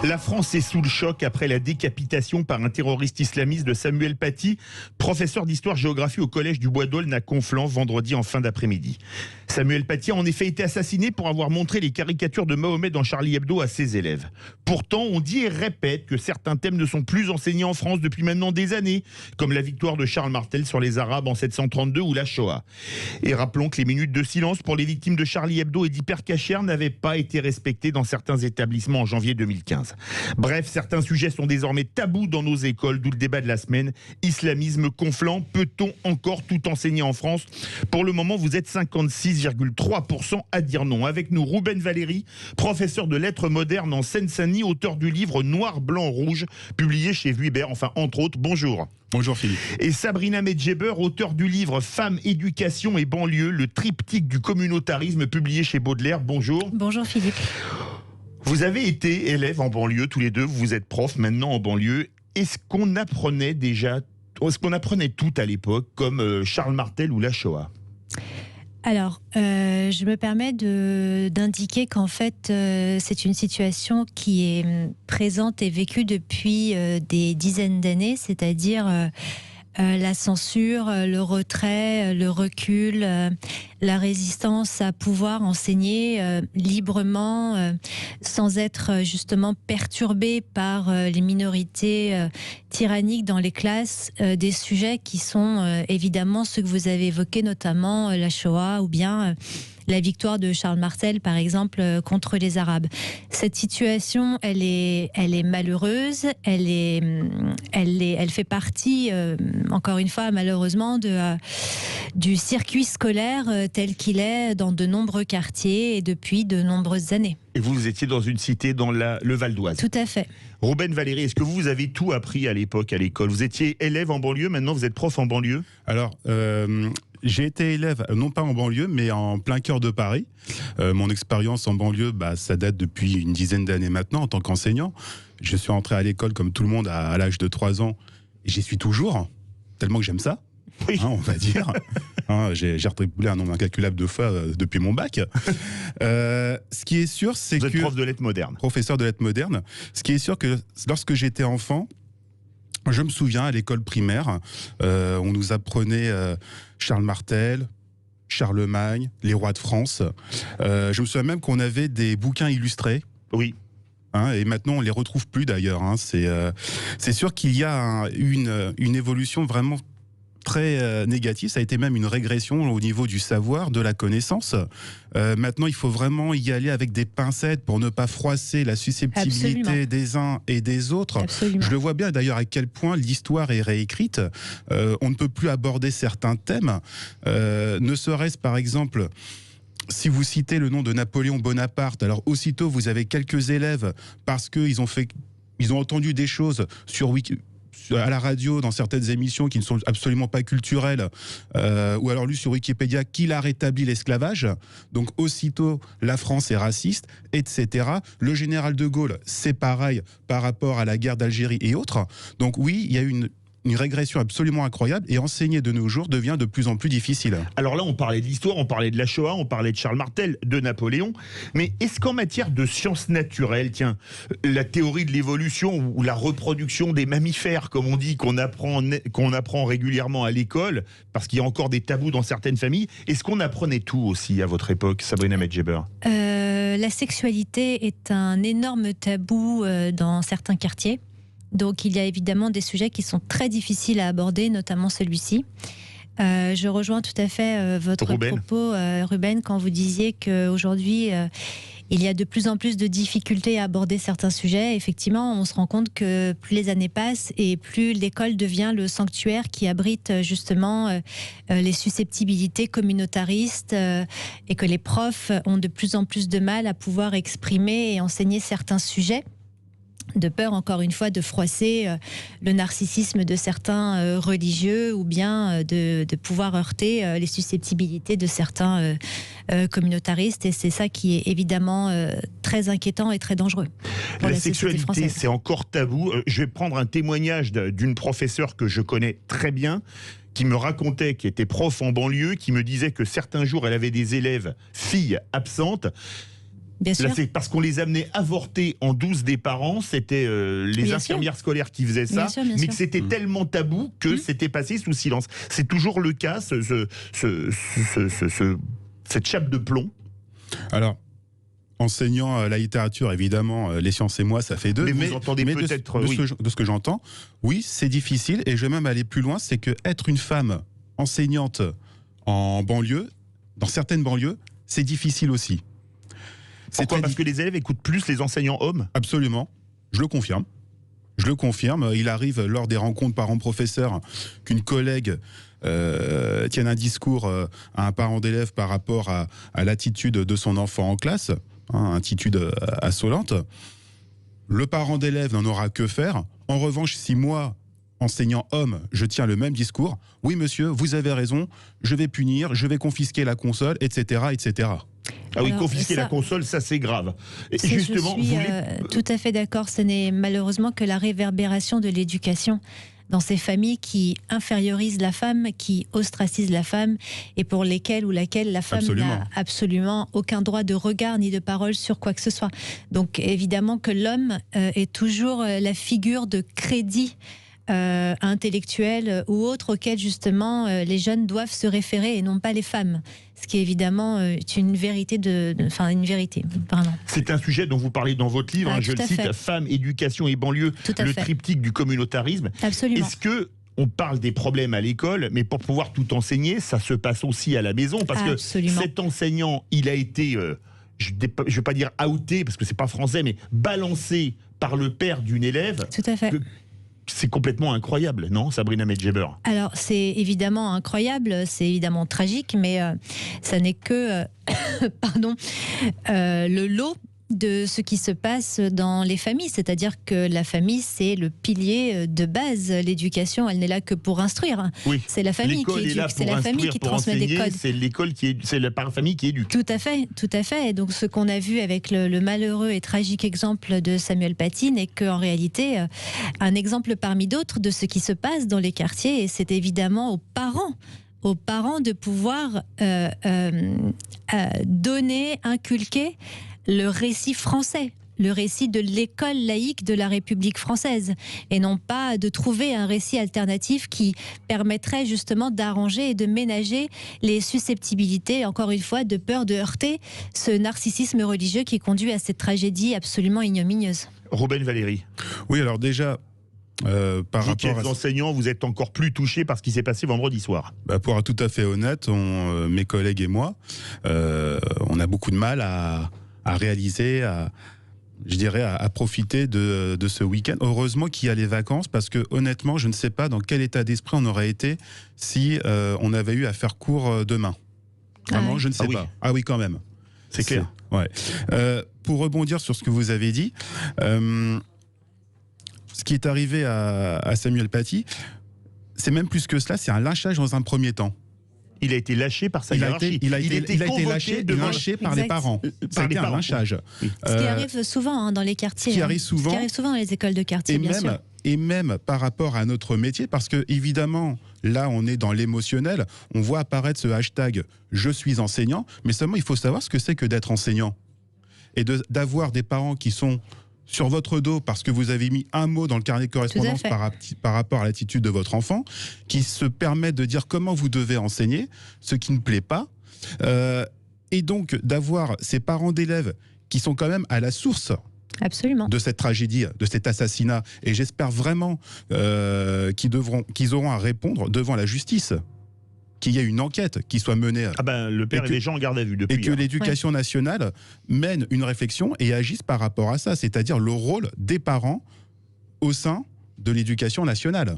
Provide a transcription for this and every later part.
La France est sous le choc après la décapitation par un terroriste islamiste de Samuel Paty, professeur d'histoire-géographie au collège du Bois d'Aulne à Conflans, vendredi en fin d'après-midi. Samuel Paty a en effet été assassiné pour avoir montré les caricatures de Mahomet dans Charlie Hebdo à ses élèves. Pourtant, on dit et répète que certains thèmes ne sont plus enseignés en France depuis maintenant des années, comme la victoire de Charles Martel sur les Arabes en 732 ou la Shoah. Et rappelons que les minutes de silence pour les victimes de Charlie Hebdo et d'Hypercacher n'avaient pas été respectées dans certains établissements en janvier 2015. Bref, certains sujets sont désormais tabous dans nos écoles, d'où le débat de la semaine. Islamisme conflant, peut-on encore tout enseigner en France? Pour le moment, vous êtes 56,3% à dire non. Avec nous, Rouben Valéry, professeur de lettres modernes en Seine-Saint-Denis, auteur du livre Noir, Blanc, Rouge, publié chez Vuibert, enfin entre autres. Bonjour. Bonjour Philippe. Et Sabrina Medjeber, auteur du livre Femmes, éducation et banlieue, le triptyque du communautarisme, publié chez Baudelaire. Bonjour. Bonjour Philippe. Vous avez été élève en banlieue, tous les deux, vous êtes prof maintenant en banlieue. Est-ce qu'on apprenait tout à l'époque, comme Charles Martel ou la Shoah? Alors, je me permets d'indiquer qu'en fait, c'est une situation qui est présente et vécue depuis des dizaines d'années, c'est-à-dire la censure, le retrait, le recul, la résistance à pouvoir enseigner librement, sans être justement perturbé par les minorités tyranniques dans les classes, des sujets qui sont évidemment ceux que vous avez évoqués, notamment la Shoah ou bien la victoire de Charles Martel, par exemple, contre les Arabes. Cette situation, elle est malheureuse, elle fait partie, encore une fois, malheureusement, du circuit scolaire tel qu'il est dans de nombreux quartiers et depuis de nombreuses années. Et vous étiez dans une cité dans le Val d'Oise. Tout à fait. Rouben Valéry, est-ce que vous avez tout appris à l'époque à l'école? Vous étiez élève en banlieue, maintenant vous êtes prof en banlieue? Alors, j'ai été élève, non pas en banlieue, mais en plein cœur de Paris. Mon expérience en banlieue, ça date depuis une dizaine d'années maintenant en tant qu'enseignant. Je suis entré à l'école comme tout le monde à l'âge de 3 ans. Et j'y suis toujours, tellement que j'aime ça. Oui. On va dire. J'ai retripoulé un nombre incalculable de fois depuis mon bac. Ce qui est sûr, c'est que... Vous êtes prof de lettres modernes. Professeur de lettres modernes. Ce qui est sûr que lorsque j'étais enfant, je me souviens, à l'école primaire, on nous apprenait Charles Martel, Charlemagne, les rois de France. Je me souviens même qu'on avait des bouquins illustrés. Oui. Et maintenant, on ne les retrouve plus d'ailleurs. C'est sûr qu'il y a une évolution vraiment très négative. Ça a été même une régression au niveau du savoir, de la connaissance. Maintenant, il faut vraiment y aller avec des pincettes pour ne pas froisser la susceptibilité Absolument. des uns et des autres. Absolument. Je le vois bien d'ailleurs à quel point l'histoire est réécrite. On ne peut plus aborder certains thèmes. Ne serait-ce par exemple... Si vous citez le nom de Napoléon Bonaparte, alors aussitôt vous avez quelques élèves parce qu'ils ont entendu des choses à la radio, dans certaines émissions qui ne sont absolument pas culturelles, ou alors lu sur Wikipédia qu'il a rétabli l'esclavage. Donc aussitôt la France est raciste, etc. Le général de Gaulle, c'est pareil par rapport à la guerre d'Algérie et autres. Donc oui, il y a une régression absolument incroyable et enseigner de nos jours devient de plus en plus difficile. Alors là, on parlait de l'histoire, on parlait de la Shoah, on parlait de Charles Martel, de Napoléon, mais est-ce qu'en matière de sciences naturelles, la théorie de l'évolution ou la reproduction des mammifères, comme on dit, qu'on apprend régulièrement à l'école, parce qu'il y a encore des tabous dans certaines familles, est-ce qu'on apprenait tout aussi à votre époque, Sabrina Medjeber? La sexualité est un énorme tabou dans certains quartiers. Donc il y a évidemment des sujets qui sont très difficiles à aborder, notamment celui-ci. Je rejoins tout à fait votre propos, Ruben, quand vous disiez qu'aujourd'hui, il y a de plus en plus de difficultés à aborder certains sujets. Effectivement, on se rend compte que plus les années passent et plus l'école devient le sanctuaire qui abrite justement les susceptibilités communautaristes et que les profs ont de plus en plus de mal à pouvoir exprimer et enseigner certains sujets, de peur, encore une fois, de froisser le narcissisme de certains religieux ou bien de pouvoir heurter les susceptibilités de certains communautaristes. Et c'est ça qui est évidemment très inquiétant et très dangereux. La sexualité, c'est encore tabou. Je vais prendre un témoignage d'une professeure que je connais très bien, qui me racontait, qui était prof en banlieue, qui me disait que certains jours, elle avait des élèves filles absentes. Bien sûr. Là, c'est parce qu'on les amenait avorter en douce des parents, c'était les Bien infirmières scolaires qui faisaient ça, Bien sûr, bien mais sûr. que c'était tellement tabou que c'était passé sous silence. C'est toujours le cas, cette chape de plomb. Alors, enseignant la littérature, évidemment, les sciences et moi, ça fait deux. Mais vous entendez peut-être, oui. de ce que j'entends, oui, c'est difficile. Et je vais même aller plus loin, c'est que être une femme enseignante en banlieue, dans certaines banlieues, c'est difficile aussi. Pourquoi ? Parce que les élèves écoutent plus les enseignants hommes ? Absolument, je le confirme. Je le confirme. Il arrive lors des rencontres parents-professeurs qu'une collègue tienne un discours à un parent d'élève par rapport à l'attitude de son enfant en classe, attitude insolente. Le parent d'élève n'en aura que faire. En revanche, si moi, enseignant homme, je tiens le même discours, oui monsieur, vous avez raison, je vais punir, je vais confisquer la console, etc., etc. Ah oui, Alors, confisquer ça, la console, ça c'est grave. Et je justement, suis tout à fait d'accord. Ce n'est malheureusement que la réverbération de l'éducation dans ces familles qui infériorisent la femme, qui ostracisent la femme et pour lesquelles ou laquelle la femme n'a absolument aucun droit de regard ni de parole sur quoi que ce soit. Donc évidemment que l'homme est toujours la figure de crédit intellectuel ou autre auquel justement les jeunes doivent se référer et non pas les femmes. Ce qui évidemment est une vérité, une vérité, vraiment. C'est un sujet dont vous parlez dans votre livre, je le cite, Femmes, éducation et banlieue, le triptyque du communautarisme. Absolument. Est-ce que on parle des problèmes à l'école, mais pour pouvoir tout enseigner, ça se passe aussi à la maison, parce que cet enseignant, il a été, je ne vais pas dire outé, parce que c'est pas français, mais balancé par le père d'une élève. Tout à fait. C'est complètement incroyable, non, Sabrina Medjeber ? Alors, c'est évidemment incroyable, c'est évidemment tragique, mais ça n'est que le lot de ce qui se passe dans les familles. C'est-à-dire que la famille, c'est le pilier de base. L'éducation, elle n'est là que pour instruire. Oui. C'est la famille qui éduque, c'est la famille qui transmet des codes. C'est l'école c'est la famille qui éduque. Tout à fait, tout à fait. Et donc ce qu'on a vu avec le malheureux et tragique exemple de Samuel Paty n'est qu'en réalité un exemple parmi d'autres de ce qui se passe dans les quartiers. Et c'est évidemment aux parents de pouvoir donner, inculquer le récit français, le récit de l'école laïque de la République française, et non pas de trouver un récit alternatif qui permettrait justement d'arranger et de ménager les susceptibilités, encore une fois, de peur de heurter ce narcissisme religieux qui conduit à cette tragédie absolument ignominieuse. Robin Valéry. Oui, alors déjà, par rapport à enseignants, vous êtes encore plus touchés par ce qui s'est passé vendredi soir. Pour être tout à fait honnête, mes collègues et moi, on a beaucoup de mal à réaliser, à profiter de ce week-end. Heureusement qu'il y a les vacances, parce que honnêtement, je ne sais pas dans quel état d'esprit on aurait été si on avait eu à faire cours demain. Vraiment, je ne sais pas. Ah oui, quand même. C'est clair. Ouais. Pour rebondir sur ce que vous avez dit, ce qui est arrivé à Samuel Paty, c'est même plus que cela, c'est un lynchage dans un premier temps. Il a été lâché par sa hiérarchie. Il a été lâché par les parents. Ça a été un lynchage. Oui. Ce qui arrive souvent dans les quartiers. Ce qui arrive souvent dans les écoles de quartier, bien sûr. Et même par rapport à notre métier, parce que évidemment, là, on est dans l'émotionnel. On voit apparaître ce hashtag « Je suis enseignant », mais seulement il faut savoir ce que c'est que d'être enseignant. Et d'avoir des parents qui sont sur votre dos parce que vous avez mis un mot dans le carnet de correspondance par rapport à l'attitude de votre enfant, qui se permettent de dire comment vous devez enseigner, ce qui ne plaît pas. Et donc d'avoir ces parents d'élèves qui sont quand même à la source de cette tragédie, de cet assassinat. Et j'espère vraiment qu'ils auront à répondre devant la justice. Qu'il y ait une enquête qui soit menée. Le père et les gens en garde à vue depuis. Et que l'éducation nationale mène une réflexion et agisse par rapport à ça, c'est-à-dire le rôle des parents au sein de l'éducation nationale.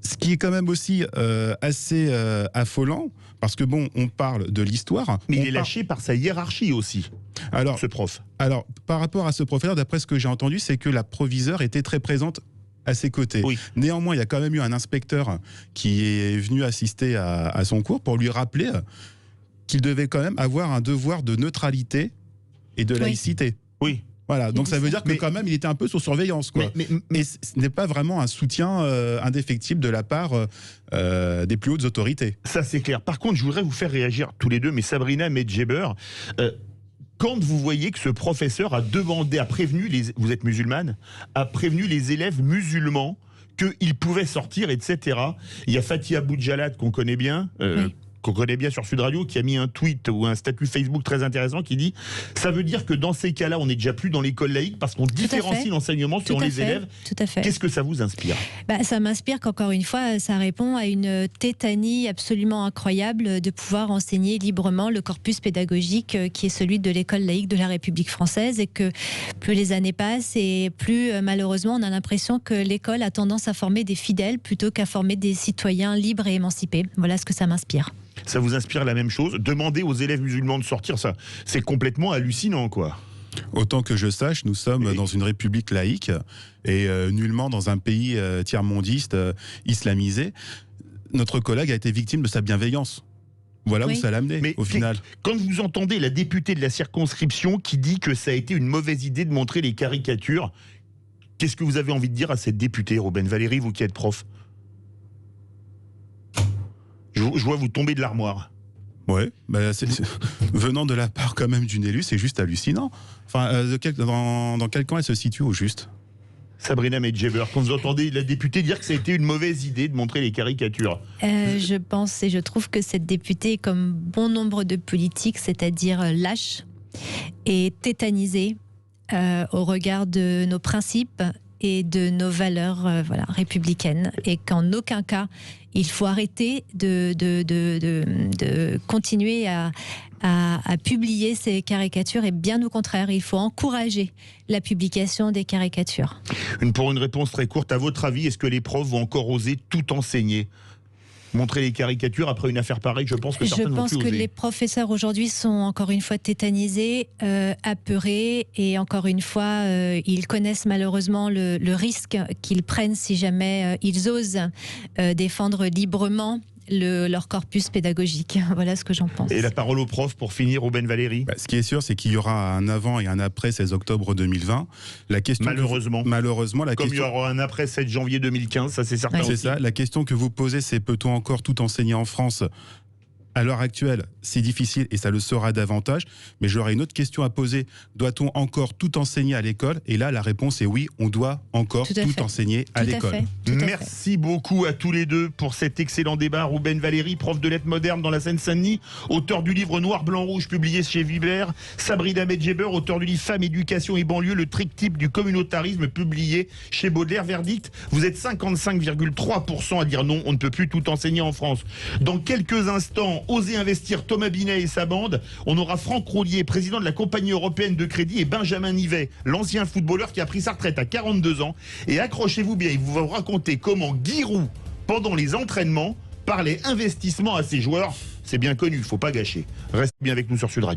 Ce qui est quand même aussi assez affolant, parce que on parle de l'histoire. Mais il est lâché par sa hiérarchie aussi, ce prof. Alors, par rapport à ce professeur, d'après ce que j'ai entendu, c'est que la proviseure était très présente à ses côtés. Oui. Néanmoins, il y a quand même eu un inspecteur qui est venu assister à son cours pour lui rappeler qu'il devait quand même avoir un devoir de neutralité et de laïcité. Oui. Voilà, donc ça veut dire que quand même, il était un peu sous surveillance, quoi. Mais ce n'est pas vraiment un soutien indéfectible de la part des plus hautes autorités. Ça, c'est clair. Par contre, je voudrais vous faire réagir tous les deux, mais Sabrina Medjeber, quand vous voyez que ce professeur a prévenu vous êtes musulmane, a prévenu les élèves musulmans qu'ils pouvaient sortir, etc. Il y a Fatia Boudjalad qu'on connaît bien, Oui. qu'on connaît bien sur Sud Radio, qui a mis un tweet ou un statut Facebook très intéressant qui dit « Ça veut dire que dans ces cas-là, on n'est déjà plus dans l'école laïque parce qu'on différencie l'enseignement selon les élèves. » Tout à fait. Qu'est-ce que ça vous inspire ? Ça m'inspire qu'encore une fois, ça répond à une tétanie absolument incroyable de pouvoir enseigner librement le corpus pédagogique qui est celui de l'école laïque de la République française, et que plus les années passent et plus malheureusement on a l'impression que l'école a tendance à former des fidèles plutôt qu'à former des citoyens libres et émancipés. Voilà ce que ça m'inspire. Ça vous inspire la même chose ? Demander aux élèves musulmans de sortir, ça, c'est complètement hallucinant, quoi. Autant que je sache, nous sommes dans une république laïque et nullement dans un pays tiers-mondiste islamisé. Notre collègue a été victime de sa bienveillance. Voilà où ça l'a amené, au final. Quand vous entendez la députée de la circonscription qui dit que ça a été une mauvaise idée de montrer les caricatures, qu'est-ce que vous avez envie de dire à cette députée, Robben Valéry, vous qui êtes prof ? Je vois vous tomber de l'armoire. Ouais, venant de la part quand même d'une élue, c'est juste hallucinant. Enfin, dans quel camp elle se situe au juste ? Sabrina Medjeber, quand vous entendez la députée dire que ça a été une mauvaise idée de montrer les caricatures. Je pense et je trouve que cette députée est comme bon nombre de politiques, c'est-à-dire lâche et tétanisée au regard de nos principes et de nos valeurs républicaines, et qu'en aucun cas il faut arrêter de continuer à publier ces caricatures, et bien au contraire, il faut encourager la publication des caricatures. Pour une réponse très courte, à votre avis, est-ce que les profs vont encore oser tout enseigner ? Montrer les caricatures après une affaire pareille, je pense que certains vont plus oser. Je pense que les professeurs aujourd'hui sont encore une fois tétanisés, apeurés, et encore une fois, ils connaissent malheureusement le risque qu'ils prennent si jamais ils osent défendre librement leur corpus pédagogique. Voilà ce que j'en pense. Et la parole aux profs pour finir, Robben Valéry. Ce qui est sûr, c'est qu'il y aura un avant et un après 16 octobre 2020. La question malheureusement, la comme question... il y aura un après 7 janvier 2015, ça c'est certain. C'est ça. La question que vous posez, c'est peut-on encore tout enseigner en France ? À l'heure actuelle, c'est difficile et ça le sera davantage. Mais j'aurais une autre question à poser. Doit-on encore tout enseigner à l'école ? Et là, la réponse est oui, on doit encore tout enseigner à l'école. Merci beaucoup à tous les deux pour cet excellent débat. Robben Valéry, prof de lettres modernes dans la Seine-Saint-Denis, auteur du livre Noir, Blanc, Rouge, publié chez Vibert. Sabrina Medjeber, auteur du livre Femmes, éducation et banlieue, le triptyque du communautarisme, publié chez Baudelaire. Verdict, vous êtes 55,3% à dire non, on ne peut plus tout enseigner en France. Dans quelques instants, Osez investir, Thomas Binet et sa bande. On aura Franck Roulier, président de la compagnie européenne de crédit, et Benjamin Nivet, l'ancien footballeur qui a pris sa retraite à 42 ans. Et accrochez-vous bien, il va vous raconter comment Giroud, pendant les entraînements, parlait investissement à ses joueurs. C'est bien connu, il ne faut pas gâcher. Restez bien avec nous sur Sud Radio.